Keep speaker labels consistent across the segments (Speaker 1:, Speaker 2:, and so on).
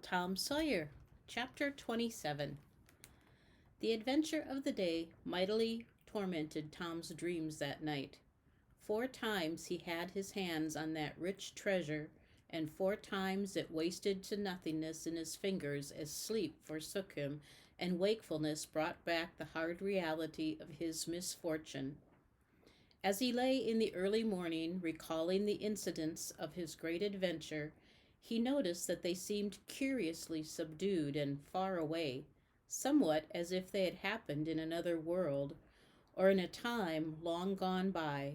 Speaker 1: Tom Sawyer, Chapter 27. The adventure of the day mightily tormented Tom's dreams that night. 4 times he had his hands on that rich treasure, and 4 times it wasted to nothingness in his fingers as sleep forsook him and wakefulness brought back the hard reality of his misfortune. As he lay in the early morning, recalling the incidents of his great adventure, he noticed that they seemed curiously subdued and far away, somewhat as if they had happened in another world, or in a time long gone by.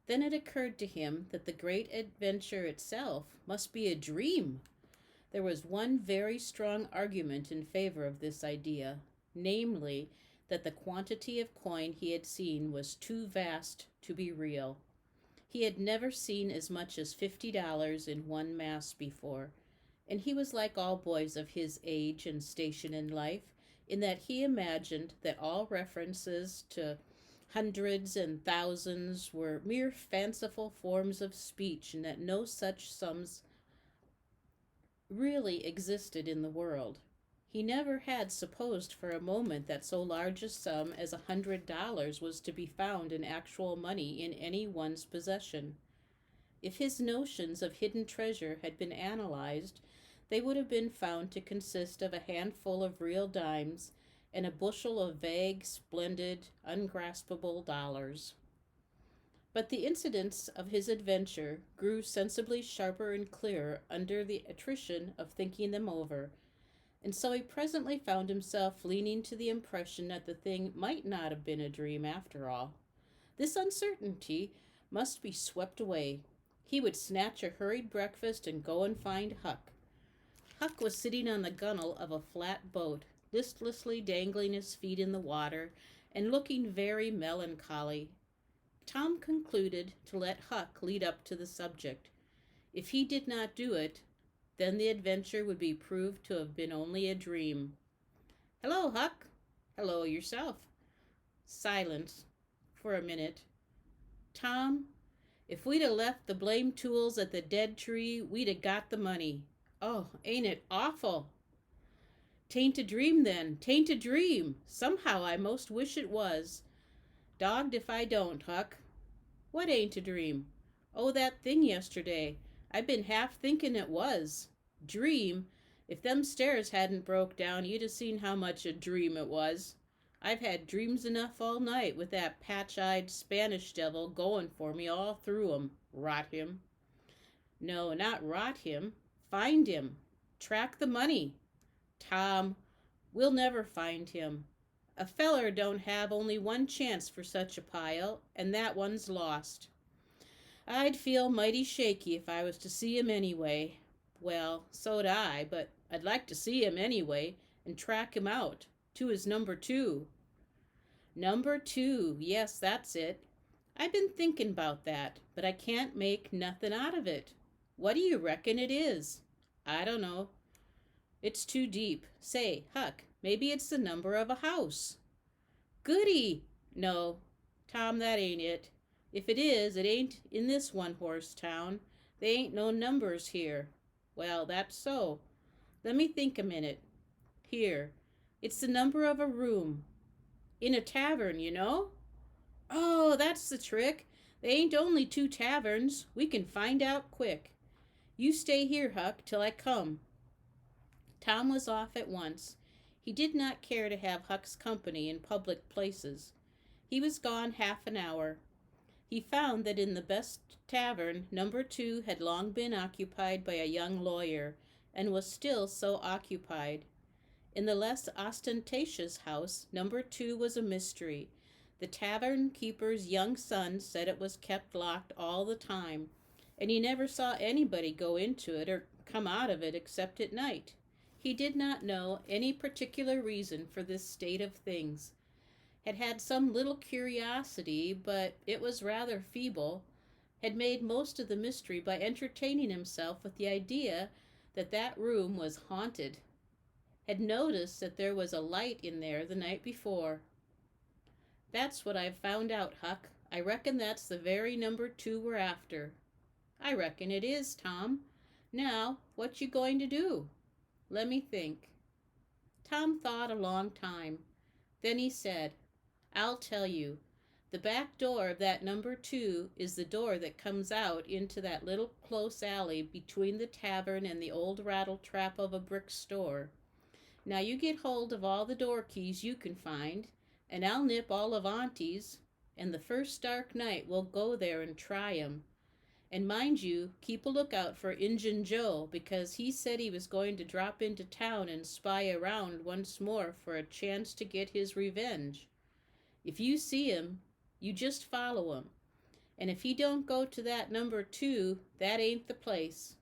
Speaker 1: Then it occurred to him that the great adventure itself must be a dream. There was one very strong argument in favor of this idea, namely, that the quantity of coin he had seen was too vast to be real. He had never seen as much as $50 in one mass before, and he was like all boys of his age and station in life, in that he imagined that all references to hundreds and thousands were mere fanciful forms of speech, and that no such sums really existed in the world. He never had supposed for a moment that so large a sum as $100 was to be found in actual money in any one's possession. If his notions of hidden treasure had been analyzed, they would have been found to consist of a handful of real dimes and a bushel of vague, splendid, ungraspable dollars. But the incidents of his adventure grew sensibly sharper and clearer under the attrition of thinking them over, and so he presently found himself leaning to the impression that the thing might not have been a dream after all. This uncertainty must be swept away. He would snatch a hurried breakfast and go and find Huck. Huck was sitting on the gunwale of a flat boat, listlessly dangling his feet in the water and looking very melancholy. Tom concluded to let Huck lead up to the subject. If he did not do it, then the adventure would be proved to have been only a dream. "Hello, Huck." "Hello yourself." Silence for a minute. "Tom, if we'd 'a' left the blame tools at the dead tree, we'd 'a' got the money. Oh, ain't it awful?" "'Tain't a dream then. 'Tain't a dream. Somehow I most wish it was." "Dogged if I don't, Huck." "What ain't a dream?" "Oh, that thing yesterday. I've been half thinking it was. Dream? If them stairs hadn't broke down, you'd 'a' seen how much a dream it was. I've had dreams enough all night with that patch-eyed Spanish devil going for me all through 'em. Rot him." "No, not rot him. Find him. Track the money." "Tom, we'll never find him. A feller don't have only one chance for such a pile, and that one's lost. I'd feel mighty shaky if I was to see him anyway." "Well, so'd I, but I'd like to see him anyway, and track him out to his number 2. Number 2, yes, that's it. I've been thinking 'bout that, but I can't make nothin' out of it. What do you reckon it is?" "I don't know." "It's too deep. Say, Huck, maybe it's the number of a house." "Goody!" "No, Tom, that ain't it. If it is, it ain't in this one-horse town. They ain't no numbers here." "Well, that's so. Let me think a minute. Here, it's the number of a room. In a tavern, you know." "Oh, that's the trick. They ain't only 2 taverns. We can find out quick. You stay here, Huck, till I come." Tom was off at once. He did not care to have Huck's company in public places. He was gone half an hour. He found that in the best tavern, number 2 had long been occupied by a young lawyer, and was still so occupied. In the less ostentatious house, number 2 was a mystery. The tavern keeper's young son said it was kept locked all the time, and he never saw anybody go into it or come out of it except at night. He did not know any particular reason for this state of things. Had some little curiosity, but it was rather feeble. Had made most of the mystery by entertaining himself with the idea that that room was haunted. Had noticed that there was a light in there the night before. "That's what I've found out, Huck. I reckon that's the very number 2 we're after." "I reckon it is, Tom. Now, what you going to do?" Let me think. Tom thought a long time. Then he said, I'll tell you. The back door of that number 2 is the door that comes out into that little close alley between the tavern and the old rattle trap of a brick store. Now you get hold of all the door keys you can find, and I'll nip all of Auntie's, and the first dark night we'll go there and try 'em. And mind you, keep a lookout for Injun Joe, because he said he was going to drop into town and spy around once more for a chance to get his revenge. If you see him, you just follow him. And if he don't go to that number 2, that ain't the place.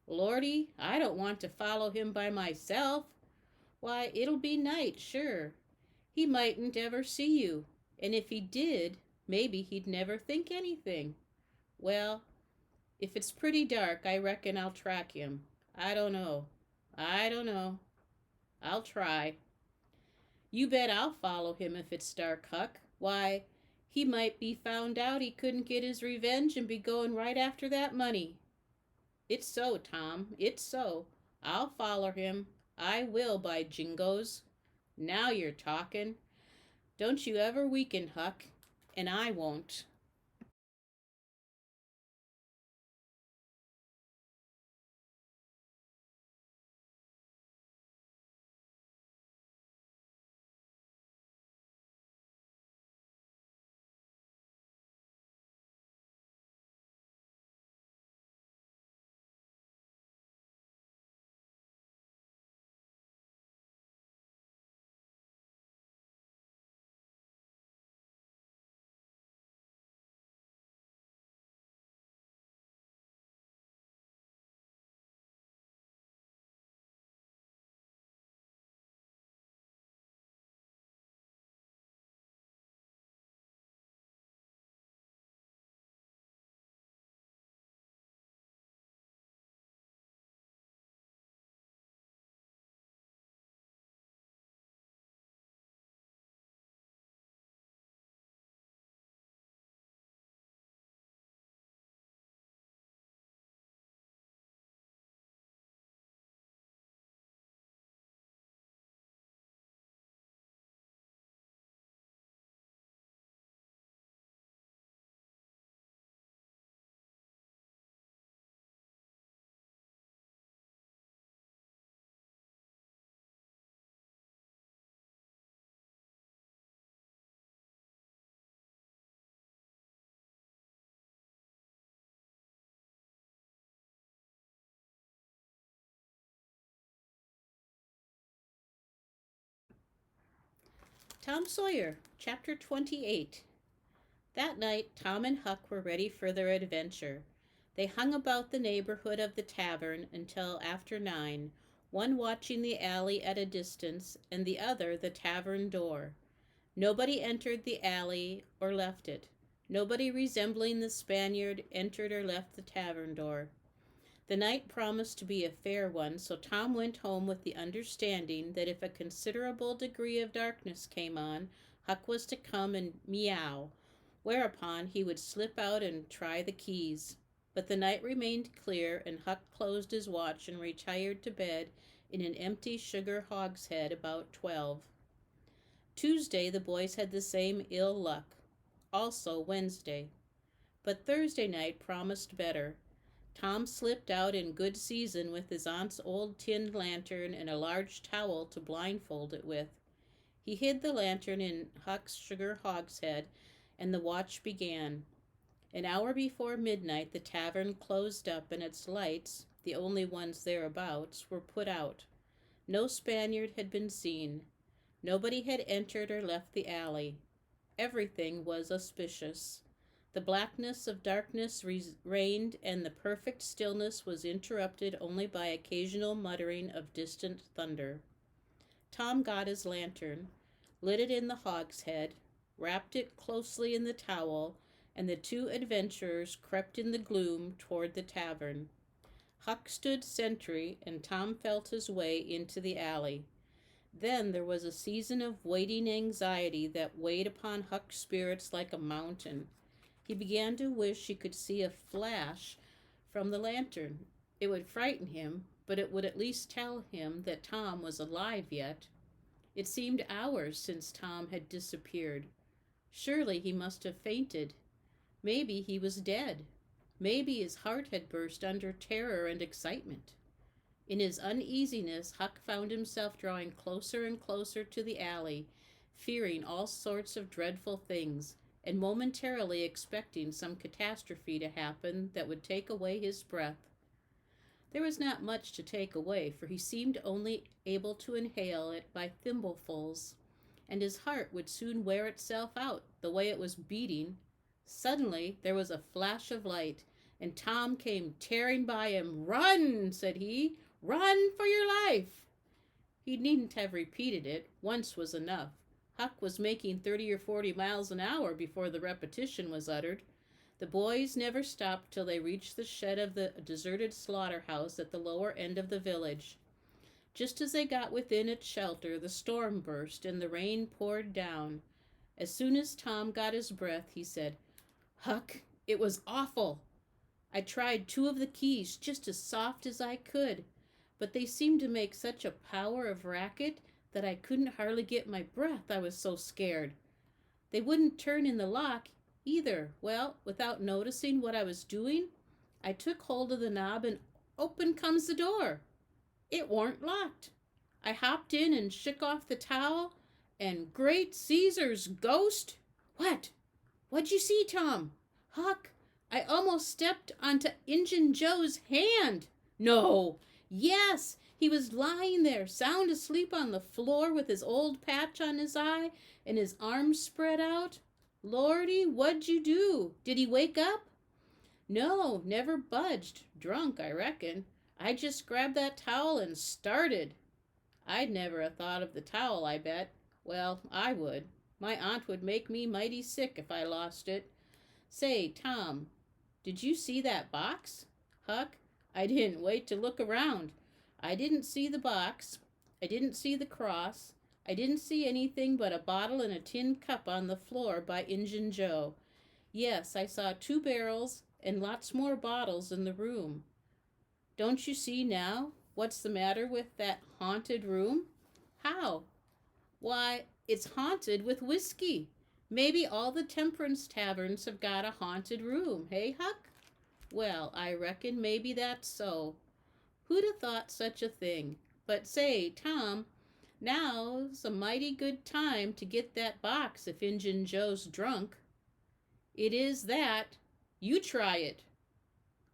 Speaker 1: Lordy, I don't want to follow him by myself. Why, it'll be night, sure. He mightn't ever see you. And if he did, maybe he'd never think anything. Well, if it's pretty dark, I reckon I'll track him. I don't know. I don't know. I'll try. You bet I'll follow him if it's dark, Huck. Why, he might be found out he couldn't get his revenge and be going right after that money. It's so, Tom. It's so. I'll follow him. I will, by jingoes. Now you're talking. Don't you ever weaken, Huck. And I won't. Tom Sawyer, Chapter 28. That night, Tom and Huck were ready for their adventure. They hung about the neighborhood of the tavern until after 9, one watching the alley at a distance and the other the tavern door. Nobody entered the alley or left it. Nobody resembling the Spaniard entered or left the tavern door. The night promised to be a fair one, so Tom went home with the understanding that if a considerable degree of darkness came on, Huck was to come and meow, whereupon he would slip out and try the keys. But the night remained clear, and Huck closed his watch and retired to bed in an empty sugar hogshead about 12. Tuesday the boys had the same ill luck. Also Wednesday. But Thursday night promised better. Tom slipped out in good season with his aunt's old tin lantern and a large towel to blindfold it with. He hid the lantern in Huck's sugar hogshead, and the watch began. An hour before midnight the tavern closed up and its lights, the only ones thereabouts, were put out. No Spaniard had been seen. Nobody had entered or left the alley. Everything was auspicious. The blackness of darkness reigned, and the perfect stillness was interrupted only by occasional muttering of distant thunder. Tom got his lantern, lit it in the hogshead, wrapped it closely in the towel, and the two adventurers crept in the gloom toward the tavern. Huck stood sentry, and Tom felt his way into the alley. Then there was a season of waiting anxiety that weighed upon Huck's spirits like a mountain. He began to wish he could see a flash from the lantern. It would frighten him, but it would at least tell him that Tom was alive yet. It seemed hours since Tom had disappeared. Surely he must have fainted. Maybe he was dead. Maybe his heart had burst under terror and excitement. In his uneasiness, Huck found himself drawing closer and closer to the alley, fearing all sorts of dreadful things, and momentarily expecting some catastrophe to happen that would take away his breath. There was not much to take away, for he seemed only able to inhale it by thimblefuls, and his heart would soon wear itself out the way it was beating. Suddenly there was a flash of light, and Tom came tearing by him. "Run!" said he. "Run for your life!" He needn't have repeated it. Once was enough. Huck was making 30 or 40 miles an hour before the repetition was uttered. The boys never stopped till they reached the shed of the deserted slaughterhouse at the lower end of the village. Just as they got within its shelter, the storm burst and the rain poured down. As soon as Tom got his breath, he said, "Huck, it was awful. I tried 2 of the keys just as soft as I could, but they seemed to make such a power of racket that I couldn't hardly get my breath, I was so scared. They wouldn't turn in the lock either. Well, without noticing what I was doing, I took hold of the knob and open comes the door. It warn't locked. I hopped in and shook off the towel, and great Caesar's ghost! What? What'd you see, Tom?" "Huck, I almost stepped onto Injun Joe's hand." "No." "Yes, he was lying there, sound asleep on the floor with his old patch on his eye and his arms spread out. Lordy, what'd you do? Did he wake up?" "No, never budged. Drunk, I reckon. I just grabbed that towel and started." "I'd never a thought of the towel, I bet." "Well, I would. My aunt would make me mighty sick if I lost it. Say, Tom, did you see that box?" "Huck, I didn't wait to look around. I didn't see the box. I didn't see the cross. I didn't see anything but a bottle and a tin cup on the floor by Injun Joe. Yes, I saw 2 barrels and lots more bottles in the room. Don't you see now what's the matter with that haunted room?" "How?" "Why, it's haunted with whiskey. Maybe all the temperance taverns have got a haunted room, hey, Huck?" "Well, I reckon maybe that's so. Who'd have thought such a thing? But say, Tom, now's a mighty good time to get that box if Injun Joe's drunk." "It is that. You try it."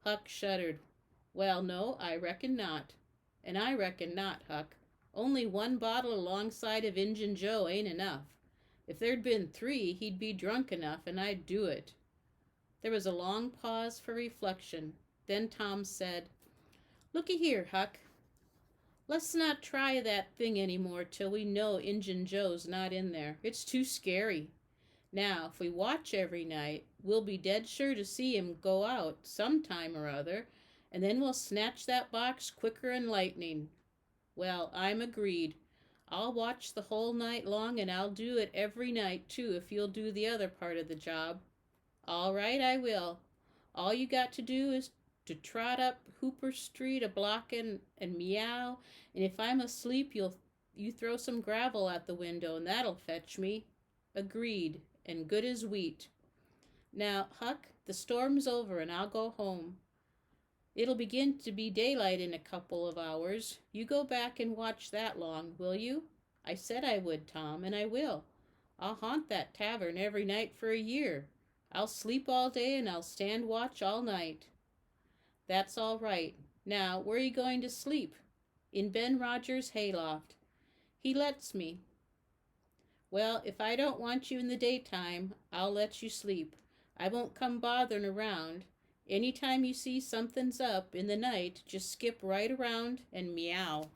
Speaker 1: Huck shuddered. "Well, no, I reckon not." "And I reckon not, Huck. Only 1 bottle alongside of Injun Joe ain't enough. If there'd been 3, he'd be drunk enough, and I'd do it." There was a long pause for reflection. Then Tom said, "Looky here, Huck. Let's not try that thing any more till we know Injun Joe's not in there. It's too scary. Now, if we watch every night, we'll be dead sure to see him go out some time or other, and then we'll snatch that box quicker'n lightning." "Well, I'm agreed. I'll watch the whole night long, and I'll do it every night, too, if you'll do the other part of the job." "All right, I will. All you got to do is to trot up Hooper Street a block and meow, and if I'm asleep, you throw some gravel at the window, and that'll fetch me." "Agreed, and good as wheat. Now, Huck, the storm's over, and I'll go home. It'll begin to be daylight in a couple of hours. You go back and watch that long, will you?" "I said I would, Tom, and I will. I'll haunt that tavern every night for a year. I'll sleep all day and I'll stand watch all night." "That's all right. Now, where are you going to sleep?" "In Ben Rogers' hayloft. He lets me." "Well, if I don't want you in the daytime, I'll let you sleep. I won't come bothering around. Any time you see something's up in the night, just skip right around and meow."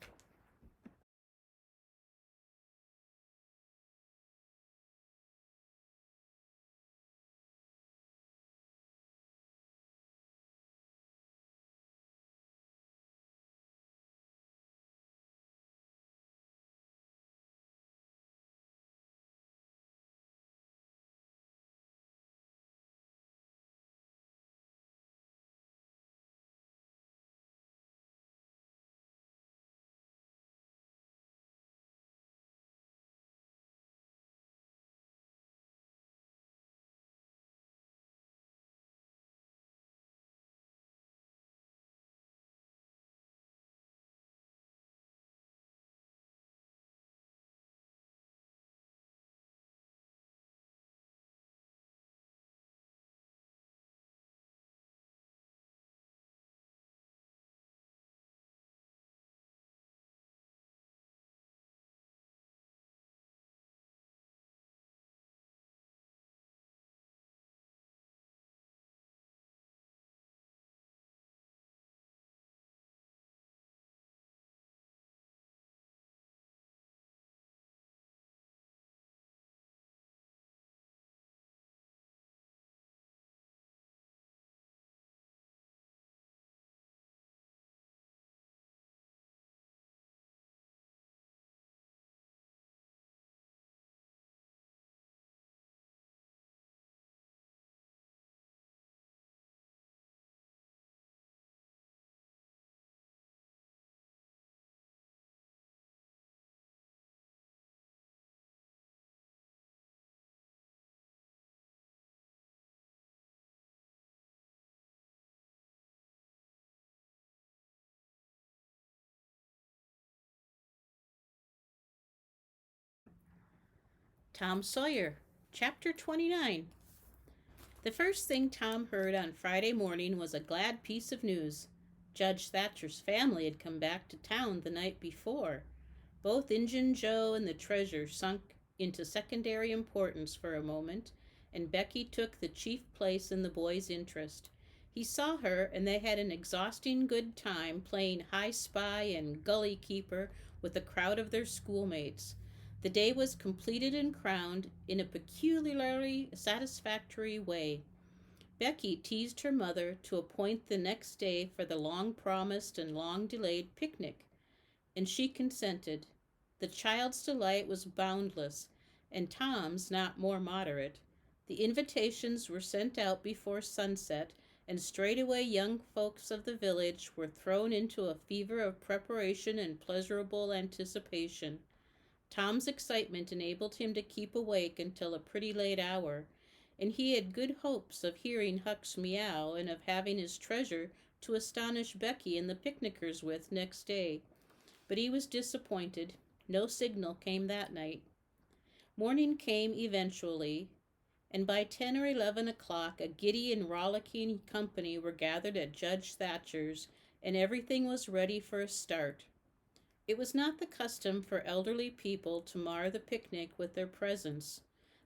Speaker 1: Tom Sawyer, Chapter 29. The first thing Tom heard on Friday morning was a glad piece of news. Judge Thatcher's family had come back to town the night before. Both Injun Joe and the treasure sunk into secondary importance for a moment, and Becky took the chief place in the boy's interest. He saw her, and they had an exhausting good time playing high spy and gully keeper with a crowd of their schoolmates. The day was completed and crowned in a peculiarly satisfactory way. Becky teased her mother to appoint the next day for the long promised and long delayed picnic, and she consented. The child's delight was boundless, and Tom's not more moderate. The invitations were sent out before sunset, and straightway young folks of the village were thrown into a fever of preparation and pleasurable anticipation. Tom's excitement enabled him to keep awake until a pretty late hour, and he had good hopes of hearing Huck's meow and of having his treasure to astonish Becky and the picnickers with next day. But he was disappointed. No signal came that night. Morning came eventually, and by 10 or 11 o'clock a giddy and rollicking company were gathered at Judge Thatcher's, and everything was ready for a start. It was not the custom for elderly people to mar the picnic with their presence.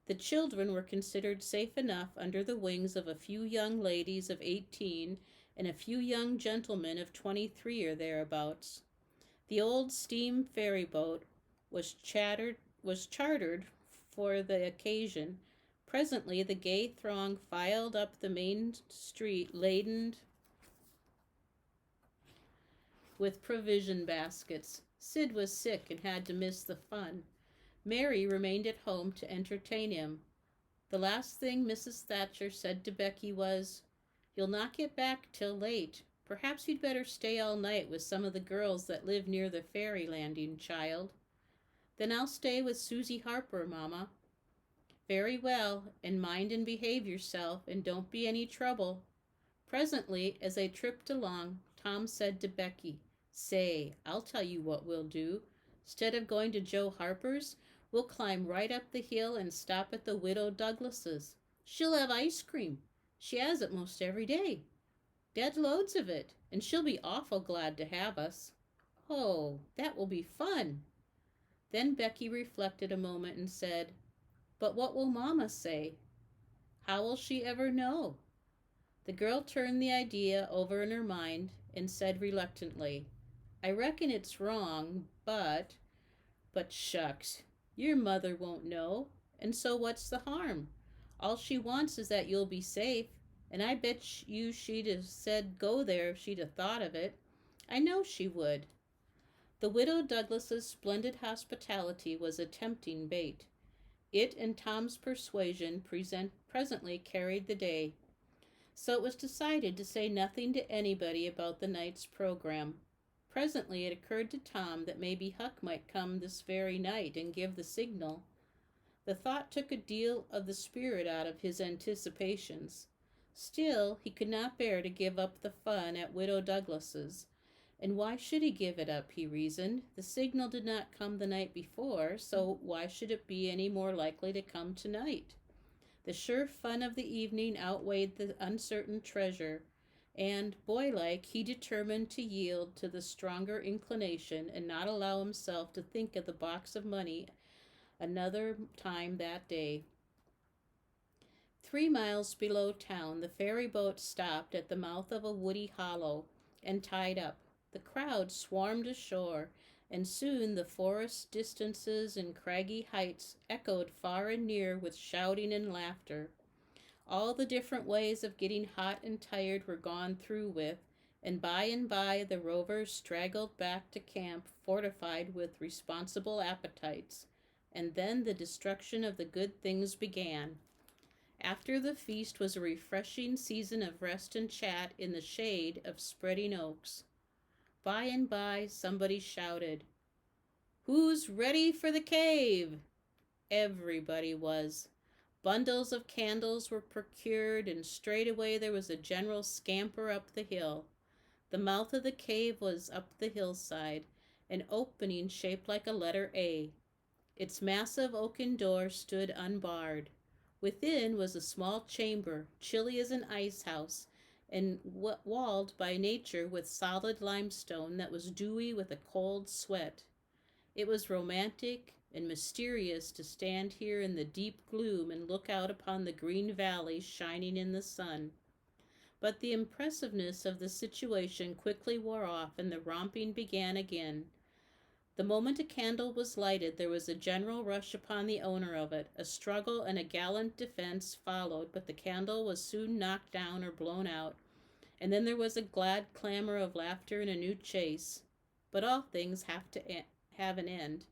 Speaker 1: The children were considered safe enough under the wings of a few young ladies of 18 and a few young gentlemen of 23 or thereabouts. The old steam ferry boat was chartered for the occasion. Presently the gay throng filed up the main street laden with provision baskets. Sid was sick and had to miss the fun. Mary remained at home to entertain him. The last thing Mrs. Thatcher said to Becky was, "You'll not get back till late. Perhaps you'd better stay all night with some of the girls that live near the ferry landing, child." "Then I'll stay with Susie Harper, Mama." "Very well, and mind and behave yourself, and don't be any trouble." Presently, as they tripped along, Tom said to Becky, "Say, I'll tell you what we'll do. 'Stead of going to Joe Harper's, we'll climb right up the hill and stop at the Widow Douglas's. She'll have ice cream. She has it most every day. Dead loads of it, and she'll be awful glad to have us." "Oh, that will be fun." Then Becky reflected a moment and said, "But what will Mama say?" "How will she ever know?" The girl turned the idea over in her mind and said reluctantly, "I reckon it's wrong, but shucks, your mother won't know, and so what's the harm? All she wants is that you'll be safe, and I bet you she'd have said go there if she'd have thought of it. I know she would." The Widow Douglas's splendid hospitality was a tempting bait. It and Tom's persuasion presently carried the day. So it was decided to say nothing to anybody about the night's program. Presently it occurred to Tom that maybe Huck might come this very night and give the signal. The thought took a deal of the spirit out of his anticipations. Still, he could not bear to give up the fun at Widow Douglas's. And why should he give it up, he reasoned. The signal did not come the night before, so why should it be any more likely to come tonight? The sure fun of the evening outweighed the uncertain treasure, and, boylike, he determined to yield to the stronger inclination and not allow himself to think of the box of money another time that day. 3 miles below town, the ferry boat stopped at the mouth of a woody hollow and tied up. The crowd swarmed ashore, and soon the forest distances and craggy heights echoed far and near with shouting and laughter. All the different ways of getting hot and tired were gone through with, and by the rovers straggled back to camp fortified with responsible appetites, and then the destruction of the good things began. After the feast was a refreshing season of rest and chat in the shade of spreading oaks. By and by somebody shouted, "Who's ready for the cave?" Everybody was. Bundles of candles were procured, and straightway there was a general scamper up the hill. The mouth of the cave was up the hillside, an opening shaped like a letter A. Its massive oaken door stood unbarred. Within was a small chamber, chilly as an ice house, and walled by nature with solid limestone that was dewy with a cold sweat. It was romantic and mysterious to stand here in the deep gloom and look out upon the green valley shining in the sun. But the impressiveness of the situation quickly wore off, and the romping began again. The moment a candle was lighted, there was a general rush upon the owner of it. A struggle and a gallant defense followed, but the candle was soon knocked down or blown out, and then there was a glad clamor of laughter and a new chase. But all things have an end.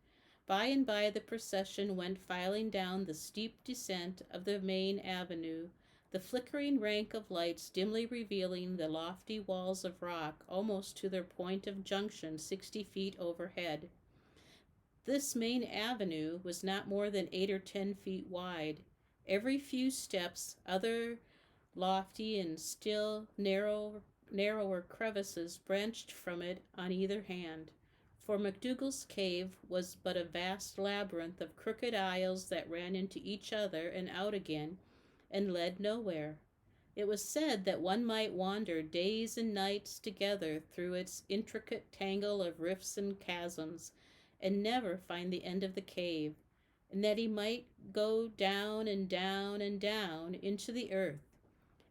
Speaker 1: By and by the procession went filing down the steep descent of the main avenue, the flickering rank of lights dimly revealing the lofty walls of rock almost to their point of junction 60 feet overhead. This main avenue was not more than 8 or 10 feet wide. Every few steps other lofty and still narrower crevices branched from it on either hand. For McDougal's cave was but a vast labyrinth of crooked aisles that ran into each other and out again, and led nowhere. It was said that one might wander days and nights together through its intricate tangle of rifts and chasms, and never find the end of the cave, and that he might go down and down and down into the earth,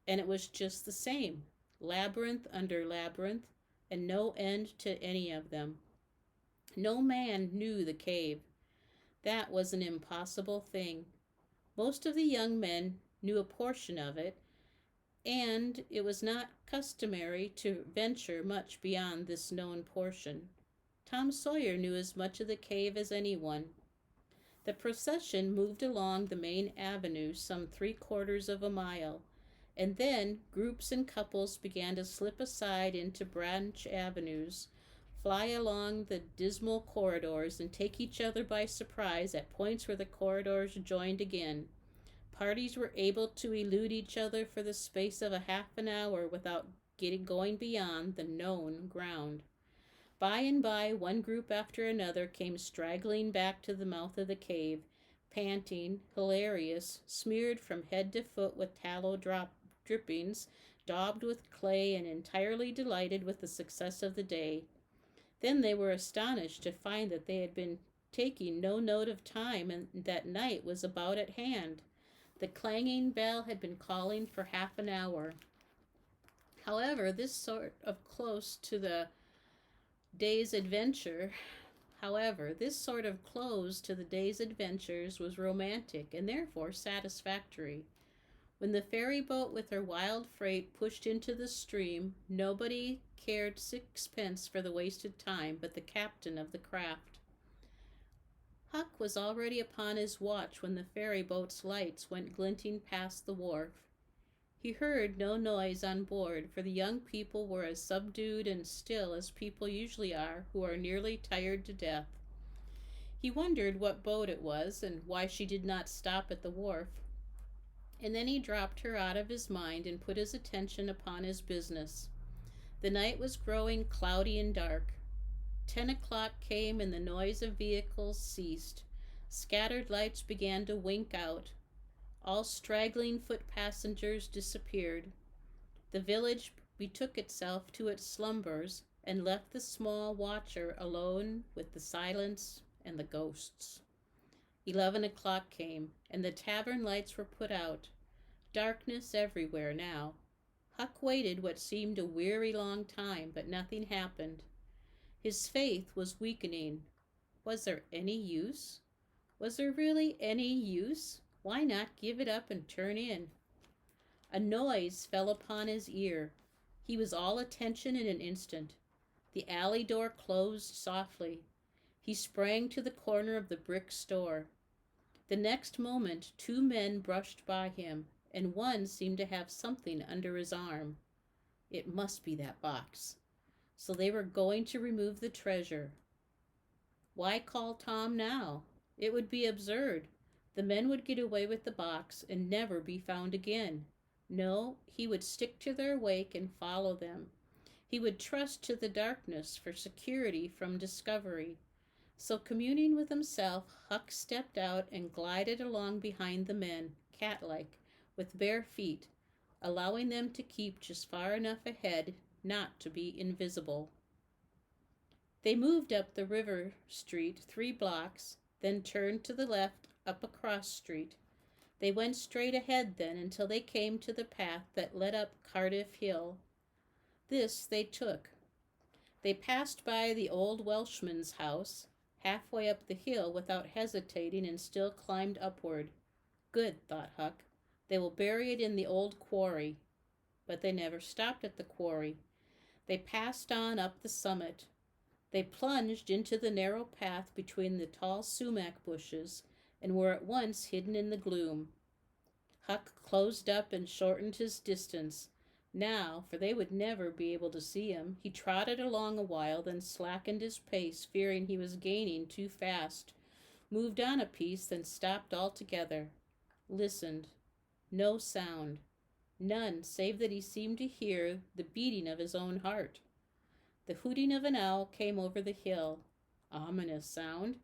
Speaker 1: and it was just the same, labyrinth under labyrinth, and no end to any of them. No man knew the cave. That was an impossible thing. Most of the young men knew a portion of it, and it was not customary to venture much beyond this known portion. Tom Sawyer knew as much of the cave as anyone. The procession moved along the main avenue some 3/4 of a mile, and then groups and couples began to slip aside into branch avenues, fly along the dismal corridors, and take each other by surprise at points where the corridors joined again. Parties were able to elude each other for the space of a half an hour without going beyond the known ground. By and by, one group after another came straggling back to the mouth of the cave, panting, hilarious, smeared from head to foot with tallow drippings, daubed with clay, and entirely delighted with the success of the day. Then they were astonished to find that they had been taking no note of time, and that night was about at hand. The clanging bell had been calling for half an hour. However, this sort of close to the day's adventures was romantic and therefore satisfactory. When the ferry boat with her wild freight pushed into the stream, nobody cared sixpence for the wasted time but the captain of the craft. Huck was already upon his watch when the ferry boat's lights went glinting past the wharf. He heard no noise on board, for the young people were as subdued and still as people usually are who are nearly tired to death. He wondered what boat it was and why she did not stop at the wharf, and then he dropped her out of his mind and put his attention upon his business. The night was growing cloudy and dark. 10 o'clock came and the noise of vehicles ceased. Scattered lights began to wink out. All straggling foot passengers disappeared. The village betook itself to its slumbers and left the small watcher alone with the silence and the ghosts. 11 o'clock came, and the tavern lights were put out. Darkness everywhere now. Huck waited what seemed a weary long time, but nothing happened. His faith was weakening. Was there any use? Was there really any use? Why not give it up and turn in? A noise fell upon his ear. He was all attention in an instant. The alley door closed softly. He sprang to the corner of the brick store. The next moment 2 men brushed by him, and one seemed to have something under his arm. It must be that box. So they were going to remove the treasure. Why call Tom now? It would be absurd. The men would get away with the box and never be found again. No, he would stick to their wake and follow them. He would trust to the darkness for security from discovery. So, communing with himself, Huck stepped out and glided along behind the men, cat-like, with bare feet, allowing them to keep just far enough ahead not to be invisible. They moved up the river street 3 blocks, then turned to the left up a cross street. They went straight ahead then until they came to the path that led up Cardiff Hill. This they took. They passed by the old Welshman's house, halfway up the hill without hesitating, and still climbed upward. Good, thought Huck. They will bury it in the old quarry. But they never stopped at the quarry. They passed on up the summit. They plunged into the narrow path between the tall sumac bushes and were at once hidden in the gloom. Huck closed up and shortened his distance. Now, for they would never be able to see him, he trotted along a while, then slackened his pace, fearing he was gaining too fast, moved on a piece, then stopped altogether. Listened. No sound. None, save that he seemed to hear the beating of his own heart. The hooting of an owl came over the hill. Ominous sound,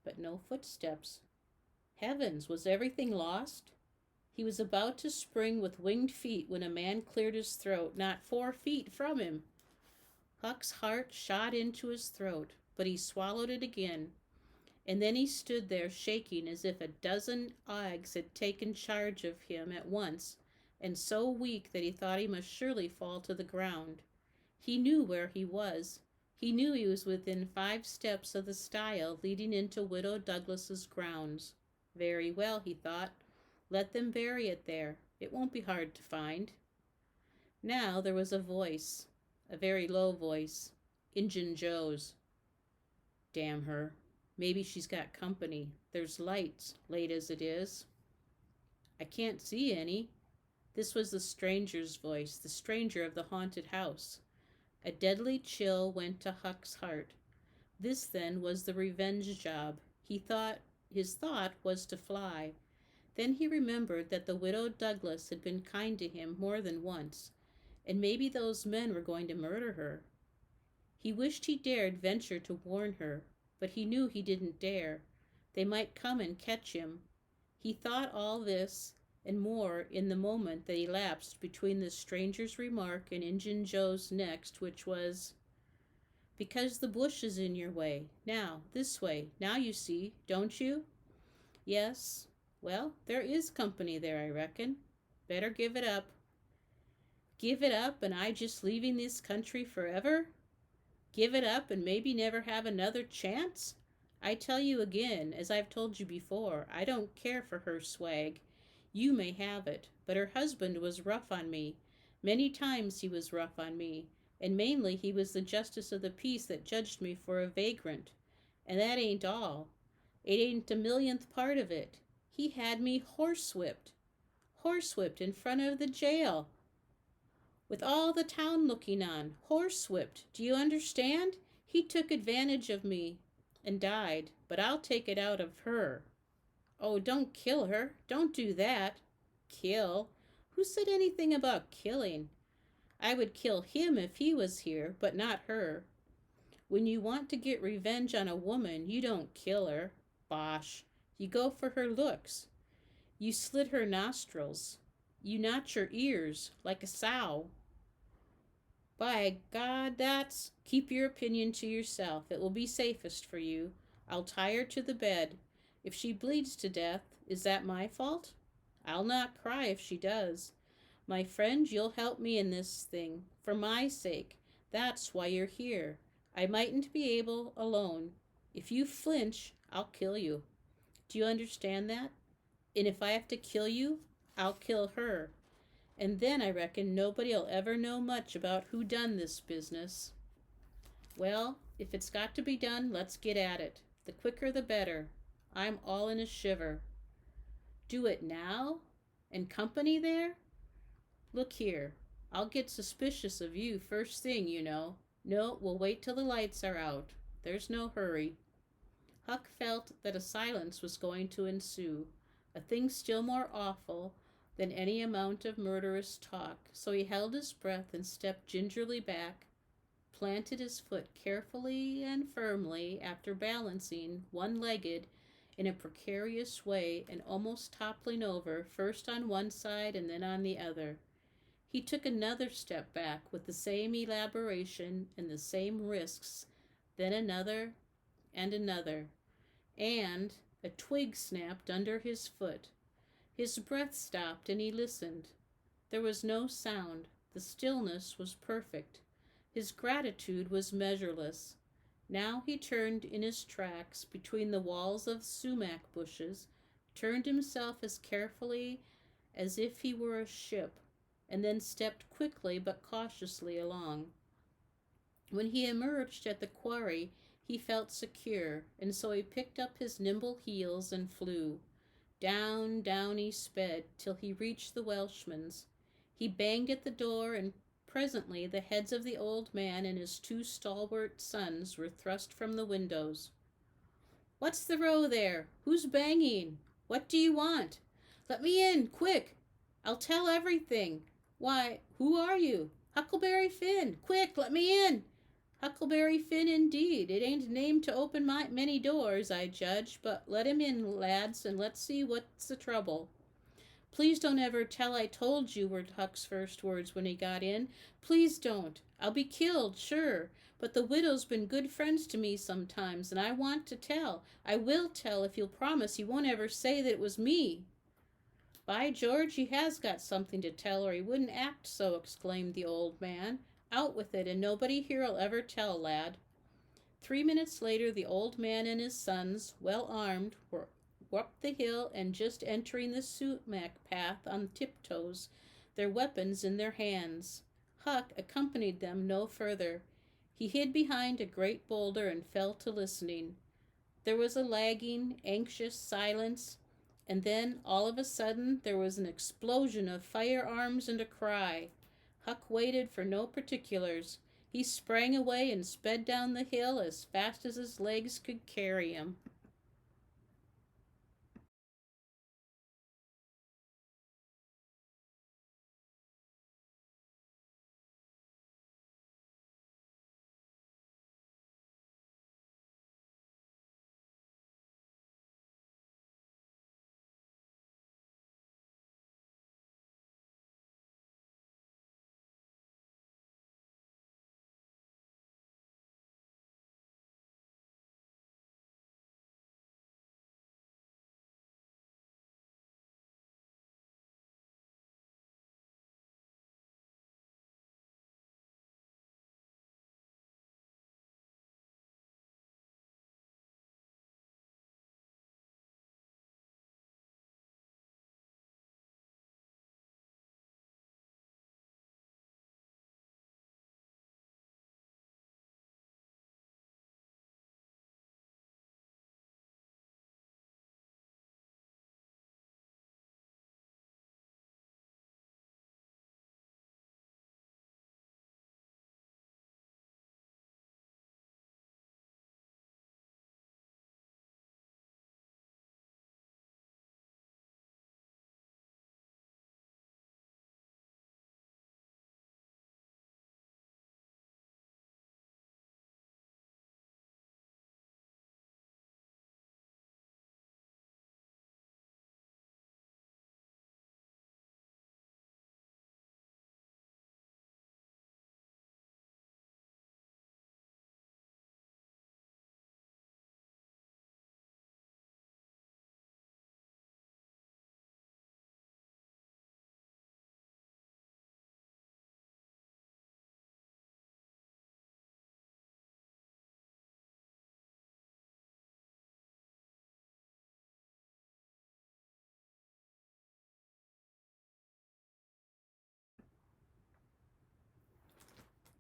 Speaker 1: but no footsteps. Heavens, was everything lost? He was about to spring with winged feet when a man cleared his throat, not 4 feet from him. Huck's heart shot into his throat, but he swallowed it again, and then he stood there shaking as if a dozen agues had taken charge of him at once, and so weak that he thought he must surely fall to the ground. He knew where he was. He knew he was within 5 steps of the stile leading into Widow Douglas's grounds. Very well, he thought. Let them bury it there. It won't be hard to find. Now there was a voice, a very low voice, Injun Joe's. Damn her. Maybe she's got company. There's lights, late as it is. I can't see any. This was the stranger's voice, the stranger of the haunted house. A deadly chill went to Huck's heart. This, then, was the revenge job. His thought was to fly. Then he remembered that the Widow Douglas had been kind to him more than once, and maybe those men were going to murder her. He wished he dared venture to warn her, but he knew he didn't dare. They might come and catch him. He thought all this and more in the moment that elapsed between the stranger's remark and Injun Joe's next, which was, "Because the bush is in your way. Now, this way. Now you see, don't you?" "Yes. Well, there is company there, I reckon. Better give it up." Give it up, and I just leaving this country forever? Give it up and maybe never have another chance? I tell you again, as I've told you before, I don't care for her swag. You may have it, but her husband was rough on me. Many times he was rough on me, and mainly he was the justice of the peace that judged me for a vagrant. And that ain't all. It ain't a millionth part of it. He had me horsewhipped in front of the jail, with all the town looking on. Horsewhipped, do you understand? He took advantage of me and died, but I'll take it out of her. Oh, don't kill her. Don't do that. Kill? Who said anything about killing? I would kill him if he was here, but not her. When you want to get revenge on a woman, you don't kill her. Bosh. You go for her looks. You slit her nostrils. You notch her ears like a sow. By God, that's... Keep your opinion to yourself. It will be safest for you. I'll tie her to the bed. If she bleeds to death, is that my fault? I'll not cry if she does. My friend, you'll help me in this thing. For my sake. That's why you're here. I mightn't be able alone. If you flinch, I'll kill you. Do you understand that? And if I have to kill you, I'll kill her. And then I reckon nobody'll ever know much about who done this business. Well, if it's got to be done, let's get at it. The quicker the better. I'm all in a shiver. Do it now? And company there? Look here, I'll get suspicious of you first thing, you know. No, we'll wait till the lights are out. There's no hurry. Huck felt that a silence was going to ensue, a thing still more awful than any amount of murderous talk, so he held his breath and stepped gingerly back. planted his foot carefully and firmly after balancing, one-legged, in a precarious way and almost toppling over, first on one side and then on the other. He took another step back with the same elaboration and the same risks, then another and another, and a twig snapped under his foot. His breath stopped and he listened. There was no sound. The stillness was perfect. His gratitude was measureless. Now he turned in his tracks between the walls of sumac bushes, turned himself as carefully as if he were a ship, and then stepped quickly but cautiously along. When he emerged at the quarry, he felt secure, and so he picked up his nimble heels and flew. Down, down he sped, till he reached the Welshman's. He banged at the door, and presently the heads of the old man and his two stalwart sons were thrust from the windows. "What's the row there? Who's banging? What do you want? Let me in, quick! I'll tell everything. Why, who are you? Huckleberry Finn! Quick, let me in!" "Huckleberry Finn, indeed. It ain't a name to open many doors, I judge, but let him in, lads, and let's see what's the trouble." "Please don't ever tell I told you," were Huck's first words when he got in. "Please don't. I'll be killed, sure. But the widow's been good friends to me sometimes, and I want to tell. I will tell if you'll promise you won't ever say that it was me." "By George, he has got something to tell, or he wouldn't act so," exclaimed the old man. "Out with it, and nobody here'll ever tell, lad." 3 minutes later, the old man and his sons, well armed, were up the hill and just entering the sumac path on tiptoes, their weapons in their hands. Huck accompanied them no further. He hid behind a great boulder and fell to listening. There was a lagging, anxious silence, and then, all of a sudden, there was an explosion of firearms and a cry. Huck waited for no particulars. He sprang away and sped down the hill as fast as his legs could carry him.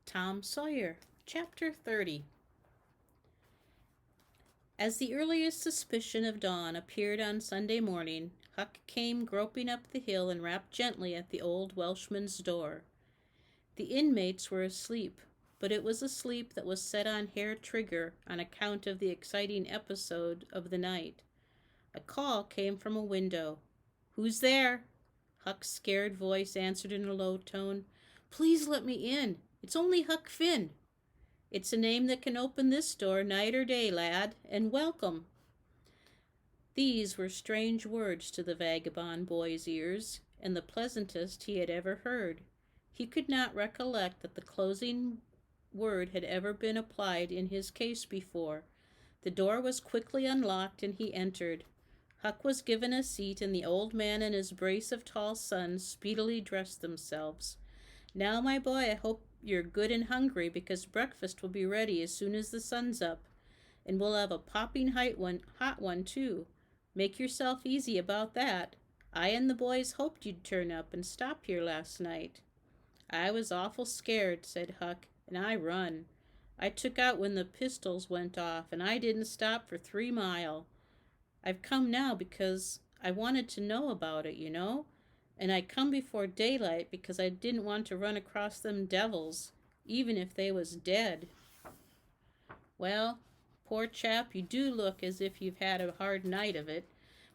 Speaker 1: Tom Sawyer, Chapter 30. As the earliest suspicion of dawn appeared on Sunday morning, Huck came groping up the hill and rapped gently at the old Welshman's door. The inmates were asleep, but it was a sleep that was set on hair trigger on account of the exciting episode of the night. A call came from a window. "Who's there?" Huck's scared voice answered in a low tone. "Please let me in. It's only Huck Finn." It's a name that can open this door night or day, lad, and welcome." These were strange words to the vagabond boy's ears, and the pleasantest he had ever heard. He could not recollect that the closing word had ever been applied in his case before. The door was quickly unlocked, and he entered. Huck was given a seat, and the old man and his brace of tall sons speedily dressed themselves. "Now, my boy, I hope you're good and hungry, because breakfast will be ready as soon as the sun's up. And we'll have a popping hot one, too. Make yourself easy about that. I and the boys hoped you'd turn up and stop here last night." "I was awful scared," said Huck, "and I run. I took out when the pistols went off, and I didn't stop for 3 mile. I've come now because I wanted to know about it, and I come before daylight because I didn't want to run across them devils, even if they was dead." "Well, poor chap, you do look as if you've had a hard night of it,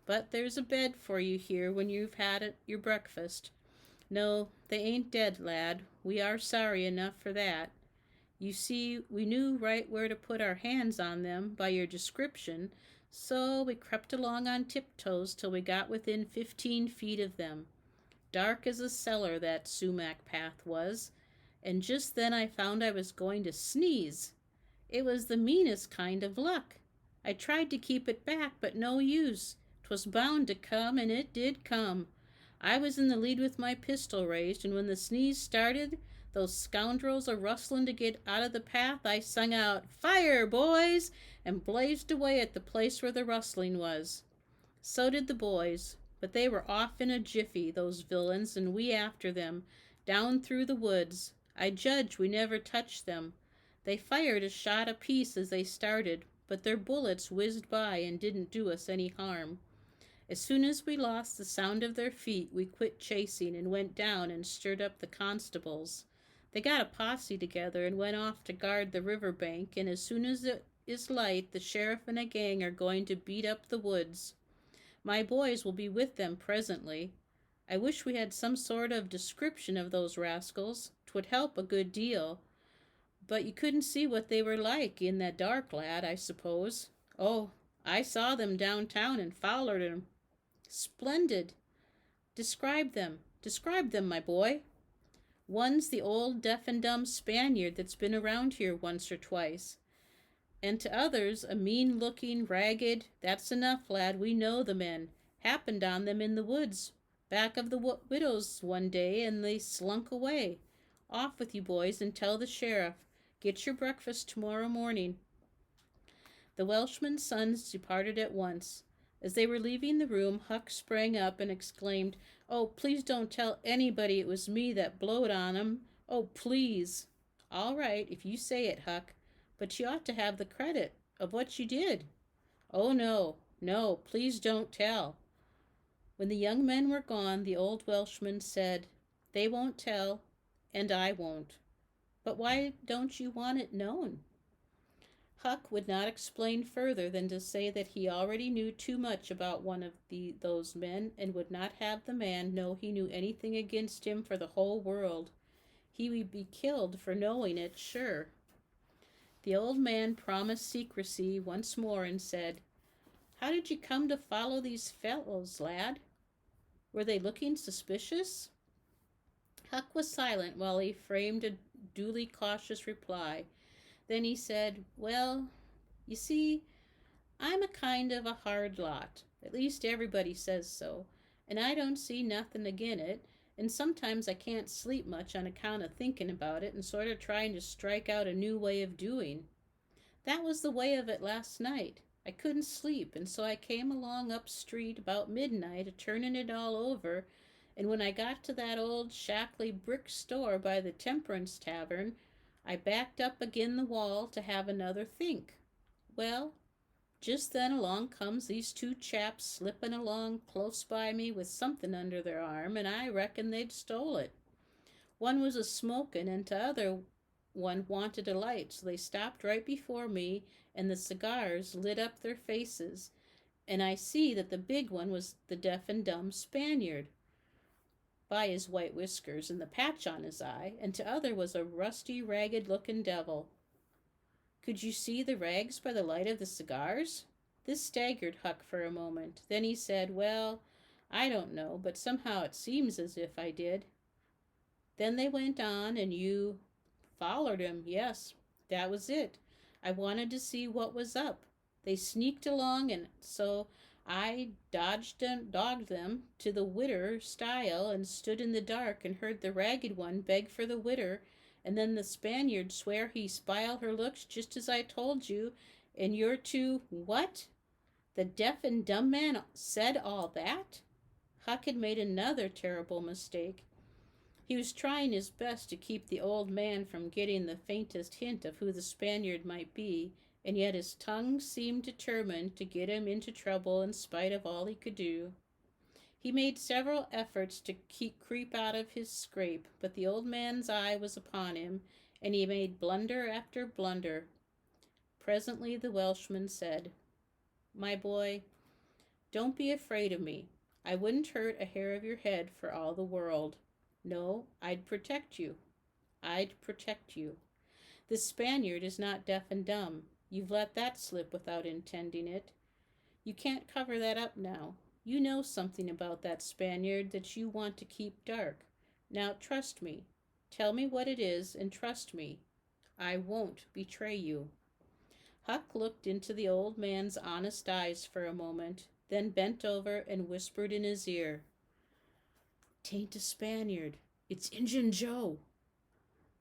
Speaker 1: but there's a bed for you here when you've had your breakfast. No, they ain't dead, lad. We are sorry enough for that. You see, we knew right where to put our hands on them by your description, so we crept along on tiptoes till we got within 15 feet of them. Dark as a cellar, that sumac path was, and just then I found I was going to sneeze. It was the meanest kind of luck. I tried to keep it back, but no use. 'Twas bound to come, and it did come. I was in the lead with my pistol raised, and when the sneeze started, those scoundrels a-rustling to get out of the path, I sung out, 'Fire, boys!' and blazed away at the place where the rustling was. So did the boys, but they were off in a jiffy, those villains, and we after them, down through the woods. I judge we never touched them. They fired a shot apiece as they started, but their bullets whizzed by and didn't do us any harm. As soon as we lost the sound of their feet, we quit chasing and went down and stirred up the constables. They got a posse together and went off to guard the river bank, and as soon as it is light, the sheriff and a gang are going to beat up the woods. My boys will be with them presently. I wish we had some sort of description of those rascals. 'Twould help a good deal. But you couldn't see what they were like in the dark, lad, I suppose." "Oh, I saw them downtown and followed them." "Splendid. Describe them, my boy." "One's the old deaf and dumb Spaniard that's been around here once or twice. And to others, a mean-looking, ragged—" "That's enough, lad, we know the men. Happened on them in the woods, back of the widow's one day, and they slunk away. Off with you, boys, and tell the sheriff. Get your breakfast tomorrow morning." The Welshman's sons departed at once. As they were leaving the room, Huck sprang up and exclaimed, "Oh, please don't tell anybody it was me that blowed on 'em. Oh, please." "All right, if you say it, Huck, but you ought to have the credit of what you did." "Oh, no, please don't tell." When the young men were gone, the old Welshman said, "They won't tell, and I won't. But why don't you want it known?" Huck would not explain further than to say that he already knew too much about one of those men, and would not have the man know he knew anything against him for the whole world. He would be killed for knowing it, sure. The old man promised secrecy once more and said, "How did you come to follow these fellows, lad? Were they looking suspicious?" Huck was silent while he framed a duly cautious reply. Then he said, "Well, you see, I'm a kind of a hard lot. At least everybody says so. And I don't see nothing agin it, and sometimes I can't sleep much on account of thinking about it and sort of trying to strike out a new way of doing. That was the way of it last night. I couldn't sleep, and so I came along up street about midnight, a-turning it all over, and when I got to that old shackly brick store by the Temperance Tavern, I backed up agin the wall to have another think. Well, just then along comes these two chaps slipping along close by me with something under their arm, and I reckon they'd stole it. One was a-smoking, and t'other one wanted a light, so they stopped right before me, and the cigars lit up their faces, and I see that the big one was the deaf and dumb Spaniard, by his white whiskers and the patch on his eye, and t'other was a rusty, ragged-looking devil. Could you see the rags by the light of the cigars? This staggered Huck for a moment. Then he said, Well, I don't know, but somehow it seems as if I did. Then they went on, and you followed him, yes. That was it. I wanted to see what was up. They sneaked along, and so I dogged them to the widder stile and stood in the dark and heard the ragged one beg for the widder, and then the Spaniard swear he spile her looks just as I told you, and you're to what? The deaf and dumb man said all that? Huck had made another terrible mistake. He was trying his best to keep the old man from getting the faintest hint of who the Spaniard might be, and yet his tongue seemed determined to get him into trouble in spite of all he could do. He made several efforts to creep out of his scrape, but the old man's eye was upon him, and he made blunder after blunder. Presently the Welshman said, My boy, don't be afraid of me. I wouldn't hurt a hair of your head for all the world. No, I'd protect you. I'd protect you. This Spaniard is not deaf and dumb. You've let that slip without intending it. You can't cover that up now. You know something about that Spaniard that you want to keep dark. Now trust me. Tell me what it is and trust me. I won't betray you. Huck looked into the old man's honest eyes for a moment, then bent over and whispered in his ear, "'Tain't a Spaniard. It's Injun Joe."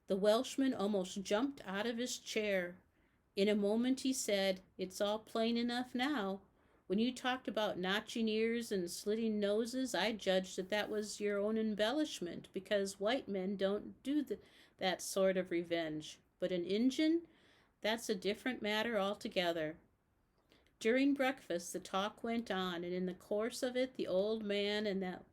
Speaker 1: The Welshman almost jumped out of his chair. In a moment he said, "It's all plain enough now. When you talked about notching ears and slitting noses, I judged that was your own embellishment, because white men don't do that sort of revenge. But an Injun? That's a different matter altogether." During breakfast the talk went on, and in the course of it the old man and that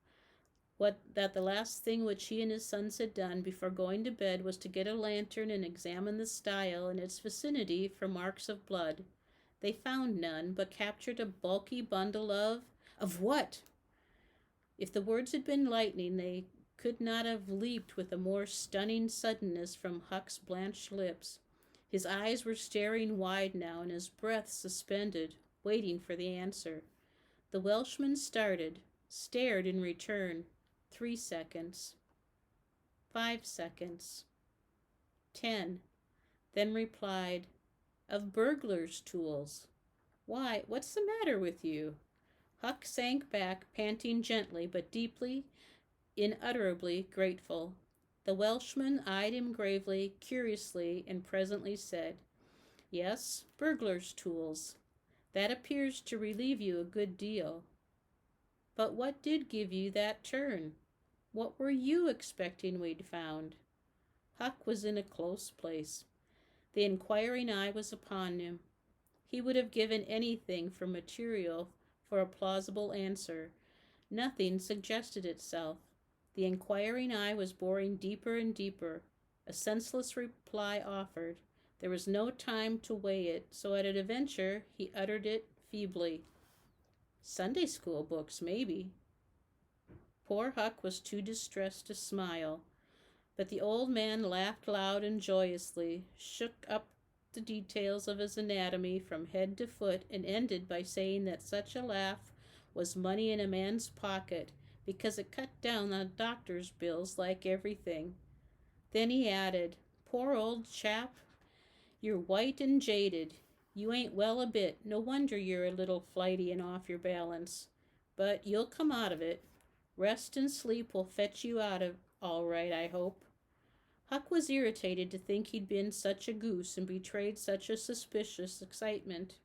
Speaker 1: the last thing which he and his sons had done before going to bed was to get a lantern and examine the stile and its vicinity for marks of blood. They found none, but captured a bulky bundle of what? If the words had been lightning, they could not have leaped with a more stunning suddenness from Huck's blanched lips. His eyes were staring wide now, and his breath suspended, waiting for the answer. The Welshman stared in return. 3 seconds. 5 seconds. 10. Then replied, "Of burglars' tools." "Why, what's the matter with you?" Huck sank back, panting gently but deeply, unutterably grateful. The Welshman eyed him gravely, curiously, and presently said, "Yes, burglars' tools. That appears to relieve you a good deal. But what did give you that turn? What were you expecting we'd found?" Huck was in a close place. The inquiring eye was upon him. He would have given anything for material for a plausible answer. Nothing suggested itself. The inquiring eye was boring deeper and deeper. A senseless reply offered. There was no time to weigh it, so at a venture he uttered it feebly. "Sunday school books, maybe." Poor Huck was too distressed to smile, but the old man laughed loud and joyously, shook up the details of his anatomy from head to foot, and ended by saying that such a laugh was money in a man's pocket, because it cut down on doctor's bills like everything. Then he added, "Poor old chap, you're white and jaded. You ain't well a bit. No wonder you're a little flighty and off your balance. But you'll come out of it. Rest and sleep will fetch you out of all right, I hope." Huck was irritated to think he'd been such a goose and betrayed such a suspicious excitement.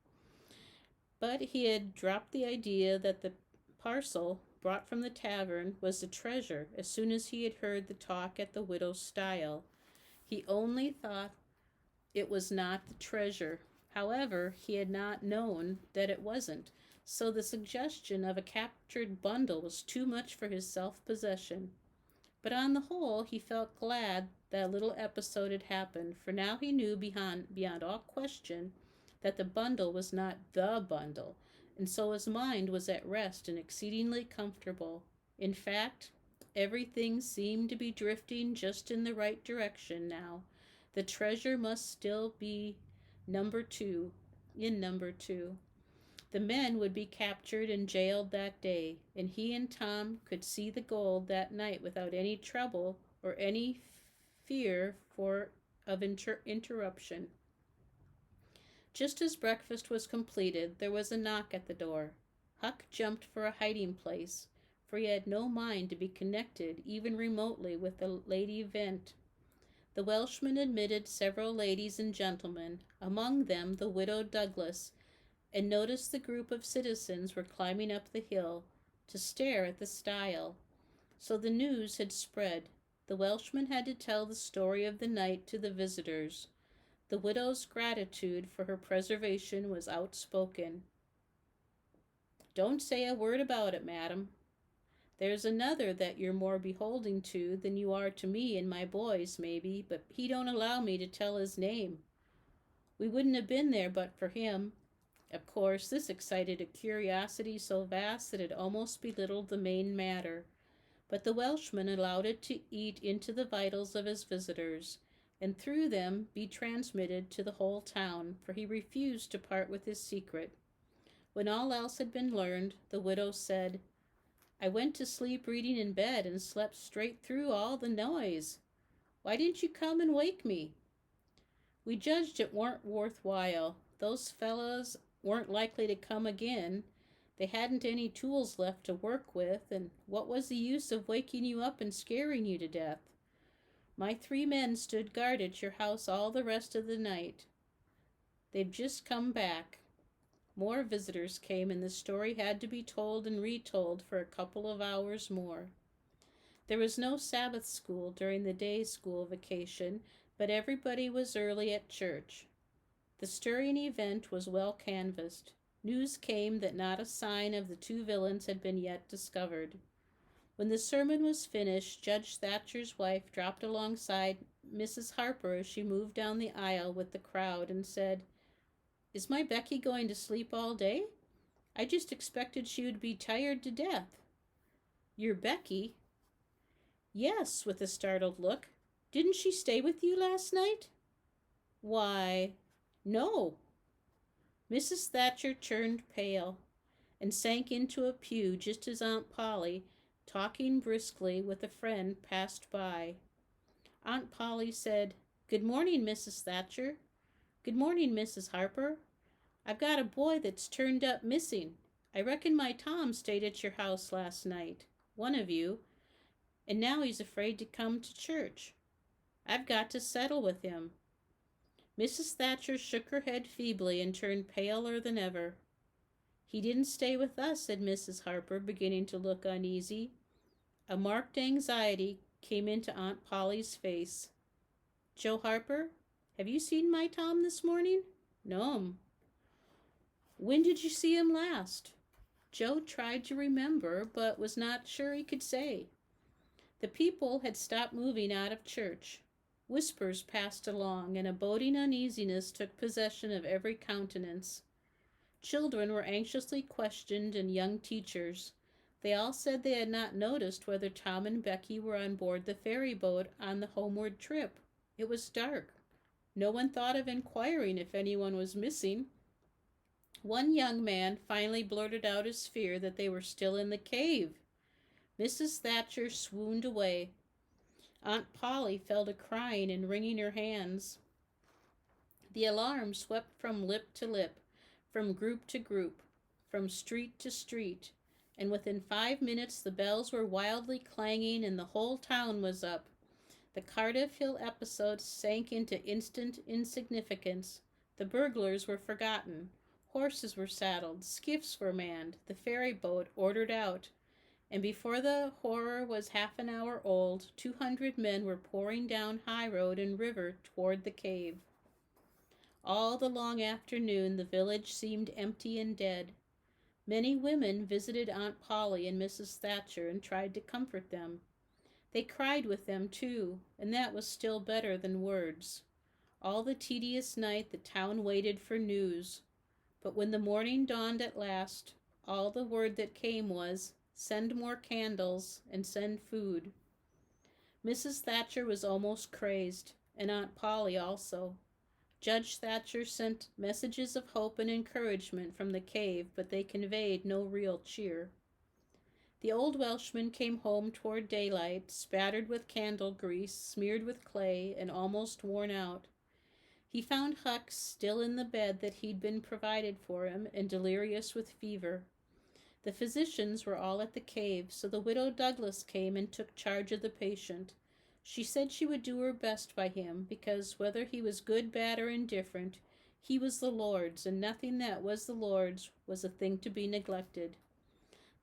Speaker 1: But he had dropped the idea that the parcel brought from the tavern was the treasure as soon as he had heard the talk at the widow's stile. He only thought it was not the treasure. However, he had not known that it wasn't, so the suggestion of a captured bundle was too much for his self-possession. But on the whole, he felt glad that little episode had happened, for now he knew beyond all question that the bundle was not the bundle, and so his mind was at rest and exceedingly comfortable. In fact, everything seemed to be drifting just in the right direction now. The treasure must still be Number two, in number two. The men would be captured and jailed that day, and he and Tom could see the gold that night without any trouble or any fear of interruption. Just as breakfast was completed, there was a knock at the door. Huck jumped for a hiding place, for he had no mind to be connected, even remotely, with the late event. The Welshman admitted several ladies and gentlemen, among them the widow Douglas, and noticed the group of citizens were climbing up the hill to stare at the stile. So the news had spread. The Welshman had to tell the story of the night to the visitors. The widow's gratitude for her preservation was outspoken. "Don't say a word about it, madam. There's another that you're more beholding to than you are to me and my boys, maybe, but he don't allow me to tell his name. We wouldn't have been there but for him." Of course, this excited a curiosity so vast that it almost belittled the main matter, but the Welshman allowed it to eat into the vitals of his visitors, and through them be transmitted to the whole town, for he refused to part with his secret. When all else had been learned, the widow said, "I went to sleep reading in bed and slept straight through all the noise. Why didn't you come and wake me?" "We judged it weren't worthwhile. Those fellows weren't likely to come again. They hadn't any tools left to work with, and what was the use of waking you up and scaring you to death? My 3 men stood guard at your house all the rest of the night. They've just come back." More visitors came, and the story had to be told and retold for a couple of hours more. There was no Sabbath school during the day school vacation, but everybody was early at church. The stirring event was well canvassed. News came that not a sign of the 2 villains had been yet discovered. When the sermon was finished, Judge Thatcher's wife dropped alongside Mrs. Harper as she moved down the aisle with the crowd and said, "Is my Becky going to sleep all day? I just expected she would be tired to death." "Your Becky?" "Yes," with a startled look. "Didn't she stay with you last night?" "Why, no." Mrs. Thatcher turned pale and sank into a pew just as Aunt Polly, talking briskly with a friend, passed by. Aunt Polly said, "Good morning, Mrs. Thatcher." "Good morning, Mrs. Harper. I've got a boy that's turned up missing. I reckon my Tom stayed at your house last night, one of you, and now he's afraid to come to church. I've got to settle with him." Mrs. Thatcher shook her head feebly and turned paler than ever. "He didn't stay with us," said Mrs. Harper, beginning to look uneasy. A marked anxiety came into Aunt Polly's face. "Joe Harper, have you seen my Tom this morning?" "No'm." "When did you see him last?" Joe tried to remember, but was not sure he could say. The people had stopped moving out of church. Whispers passed along, and a boding uneasiness took possession of every countenance. Children were anxiously questioned, and young teachers. They all said they had not noticed whether Tom and Becky were on board the ferry boat on the homeward trip. It was dark. No one thought of inquiring if anyone was missing. One young man finally blurted out his fear that they were still in the cave. Mrs. Thatcher swooned away. Aunt Polly fell to crying and wringing her hands. The alarm swept from lip to lip, from group to group, from street to street, and within 5 minutes the bells were wildly clanging and the whole town was up. The Cardiff Hill episode sank into instant insignificance. The burglars were forgotten. Horses were saddled, skiffs were manned, the ferry boat ordered out, and before the horror was half an hour old, 200 men were pouring down high road and river toward the cave. All the long afternoon the village seemed empty and dead. Many women visited Aunt Polly and Mrs. Thatcher and tried to comfort them. They cried with them, too, and that was still better than words. All the tedious night the town waited for news. But when the morning dawned at last, all the word that came was, "Send more candles and send food." Mrs. Thatcher was almost crazed, and Aunt Polly also. Judge Thatcher sent messages of hope and encouragement from the cave, but they conveyed no real cheer. The old Welshman came home toward daylight, spattered with candle grease, smeared with clay, and almost worn out. He found Huck still in the bed that he'd been provided for him, and delirious with fever. The physicians were all at the cave, so the widow Douglas came and took charge of the patient. She said she would do her best by him, because whether he was good, bad, or indifferent, he was the Lord's, and nothing that was the Lord's was a thing to be neglected.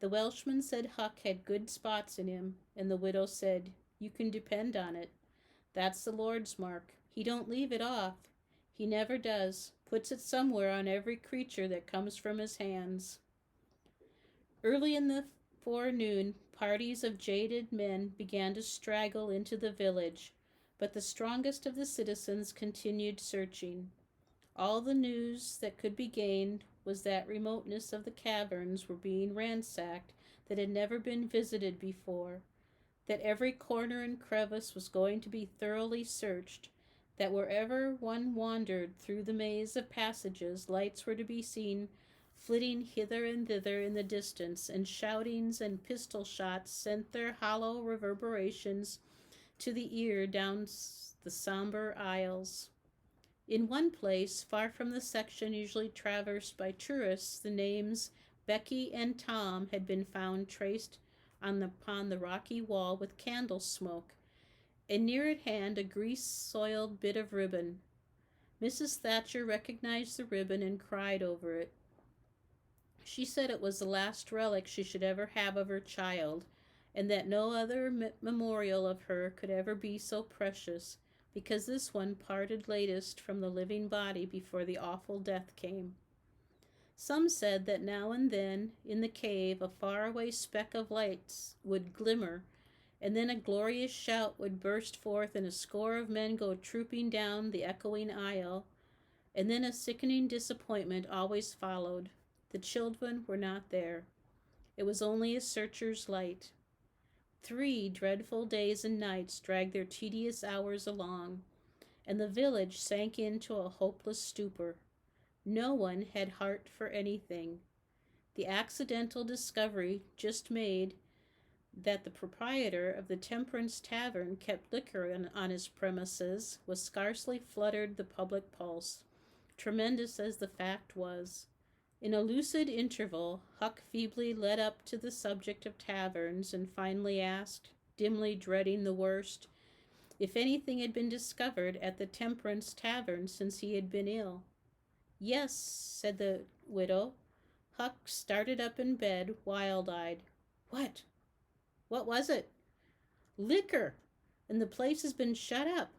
Speaker 1: The Welshman said Huck had good spots in him, and the widow said, "You can depend on it. That's the Lord's mark. He don't leave it off. He never does. Puts it somewhere on every creature that comes from his hands." Early in the forenoon, parties of jaded men began to straggle into the village, but the strongest of the citizens continued searching. All the news that could be gained was that remoteness of the caverns were being ransacked that had never been visited before, that every corner and crevice was going to be thoroughly searched, that wherever one wandered through the maze of passages, lights were to be seen flitting hither and thither in the distance, and shoutings and pistol shots sent their hollow reverberations to the ear down the somber aisles. In one place, far from the section usually traversed by tourists, the names Becky and Tom had been found traced upon the rocky wall with candle smoke, and near at hand a grease-soiled bit of ribbon. Mrs. Thatcher recognized the ribbon and cried over it. She said it was the last relic she should ever have of her child, and that no other memorial of her could ever be so precious, because this one parted latest from the living body before the awful death came. Some said that now and then, in the cave, a faraway speck of lights would glimmer, and then a glorious shout would burst forth, and a score of men go trooping down the echoing aisle, and then a sickening disappointment always followed. The children were not there. It was only a searcher's light. 3 dreadful days and nights dragged their tedious hours along, and the village sank into a hopeless stupor. No one had heart for anything. The accidental discovery just made that the proprietor of the Temperance Tavern kept liquor on his premises was scarcely fluttered the public pulse, tremendous as the fact was. In a lucid interval, Huck feebly led up to the subject of taverns and finally asked, dimly dreading the worst, if anything had been discovered at the Temperance Tavern since he had been ill. "Yes," said the widow. Huck started up in bed, wild-eyed. "What? What was it?" "Liquor, and the place has been shut up.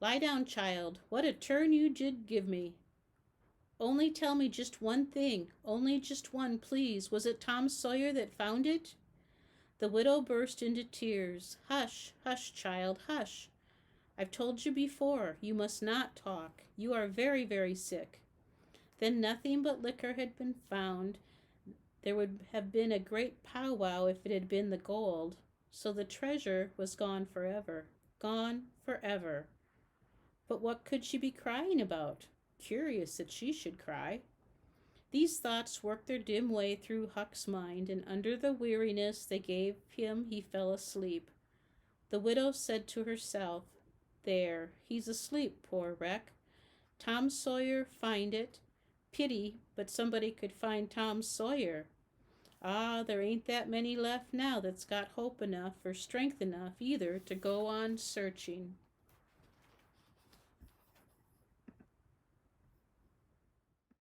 Speaker 1: Lie down, child. What a turn you did give me. Only tell me just one thing. Only just one, please. Was it Tom Sawyer that found it?" The widow burst into tears. "Hush, hush, child, hush. I've told you before, you must not talk. You are very, very sick." Then nothing but liquor had been found. There would have been a great powwow if it had been the gold. So the treasure was gone forever. Gone forever. But what could she be crying about? Curious that she should cry. These thoughts worked their dim way through Huck's mind, and under the weariness they gave him he fell asleep. The widow said to herself, "There, he's asleep, poor wreck. Tom Sawyer find it. Pity, but somebody could find Tom Sawyer. Ah, there ain't that many left now that's got hope enough or strength enough either to go on searching."